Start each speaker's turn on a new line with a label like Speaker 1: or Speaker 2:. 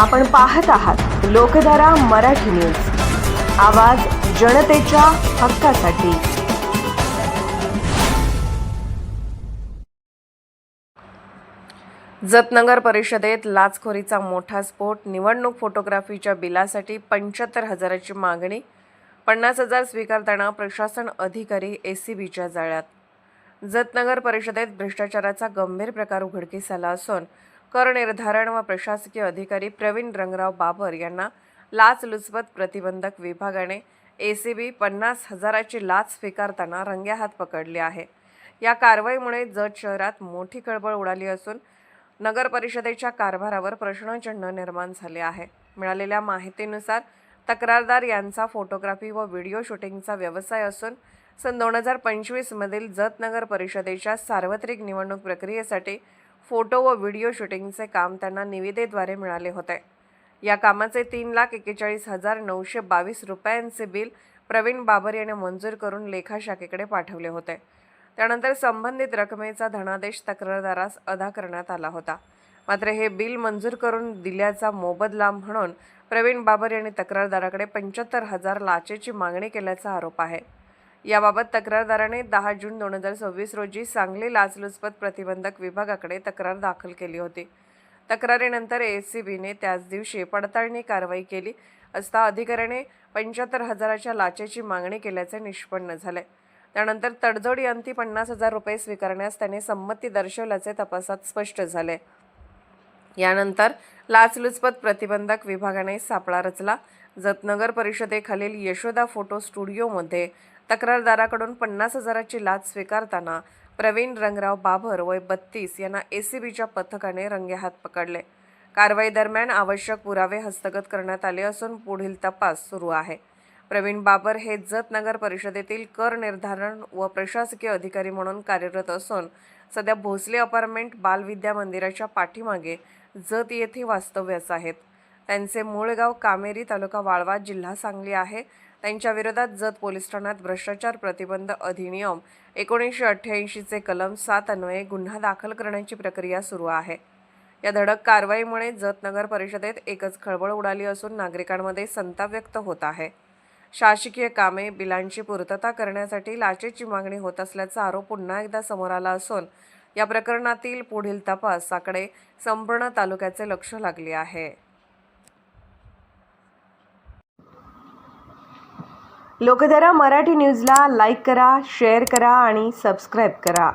Speaker 1: आपण पाहत आहात लोकधारा मराठी न्यूज, आवाज जनतेच्या हक्कासाठी। जत नगर परिषदेत लाचखोरीचा मोठा स्फोट। निवडणूक फोटोग्राफीच्या बिलासाठी 75,000ची मागणी, 50,000 स्वीकारताना प्रशासन अधिकारी एसीबीच्या जाळ्यात। जत नगर परिषदेत भ्रष्टाचाराचा गंभीर प्रकार उघडकीस आला असून कर निर्धारण व प्रशासकीय अधिकारी प्रवीण रंगराव बाबर यांना लाचलुचपत प्रतिबंधक विभागाने एसीबी 50,000ची लाच स्वीकारताना रंगेहात पकडले आहे। या कारवाईमुळे जत शहरात मोठी खळबळ उडाली असून नगर परिषदेच्या कारभारावर प्रश्नचिन्ह निर्माण झाले आहे। मिळालेल्या माहितीनुसार तक्रारदार यांचा फोटोग्राफी व व्हिडिओ शूटिंगचा व्यवसाय असून सन 2025 मधील जत नगर परिषदेच्या सार्वत्रिक निवडणूक प्रक्रियेसाठी फोटो व व्हिडिओ शूटिंगचे काम त्यांना निविदेद्वारे मिळाले होते। या कामाचे 3,41,922 रुपयांचे बिल प्रवीण बाबर यांनी मंजूर करून लेखा शाखेकडे पाठवले होते। त्यानंतर संबंधित रकमेचा धनादेश तक्रारदारास अदा करण्यात आला होता। मात्र हे बिल मंजूर करून दिल्याचा मोबदला म्हणून प्रवीण बाबर यांनी तक्रारदाराकडे 75,000 लाचेची मागणी केल्याचा आरोप आहे। याबाबत तक्रारदाराने 10 जून 2026 रोजी सांगली लाचलुचपत प्रतिबंधक विभागाकडे तक्रार दाखल केली होती। तक्रारीनंतर एसीबीने त्याच दिवशी पडताळणी कारवाई केली असता अधिकाऱ्याने 75,000च्या लाचेची मागणी केल्याचे निष्पन्न झाले। त्यानंतर तडजोडी अंती 50,000 रुपये स्वीकारण्यास त्याने संमती दर्शवल्याचे तपासात स्पष्ट झाले। यानंतर लाचलुचपत प्रतिबंधक विभागाने सापळा रचला। जत नगर परिषदेखालील यशोदा फोटो स्टुडिओमध्ये तक्रारदाराकडून 50,000ची लाच स्वीकारताना प्रवीण रंगराव बाबर वय 32 यांना एसीबीच्या पथकाने रंगेहात पकडले। कारवाई दरम्यान आवश्यक पुरावे हस्तगत करण्यात आले असून पुढील तपास सुरू आहे। प्रवीण बाबर हे जत नगर परिषदेतील कर निर्धारण व प्रशासकीय अधिकारी म्हणून कार्यरत असून सध्या भोसले अपार्टमेंट बालविद्या मंदिराच्या पाठीमागे जत येथे वास्तव्यास आहेत। त्यांचे मूळ गाव कामेरी, तालुका वाळवा, जिल्हा सांगली आहे। त्यांच्या विरोधात जत पोलीस ठाण्यात भ्रष्टाचार प्रतिबंध अधिनियम 1988 चे कलम 7 अन्वये गुन्हा दाखल करण्याची प्रक्रिया सुरू आहे। या धडक कारवाईमुळे जत नगर परिषदेत एकच खळबळ उडाली असून नागरिकांमध्ये संताप व्यक्त होत आहे। शासकीय कामे, बिलांची पूर्तता करण्यासाठी लाचेची मागणी होत असल्याचा आरोप पुन्हा एकदा समोर आला असून या प्रकरणातील पुढील तपासाकडे संपूर्ण तालुक्याचे लक्ष लागले आहे। लोकधारा मराठी न्यूजला लाईक करा, शेअर करा आणि सबस्क्राईब करा।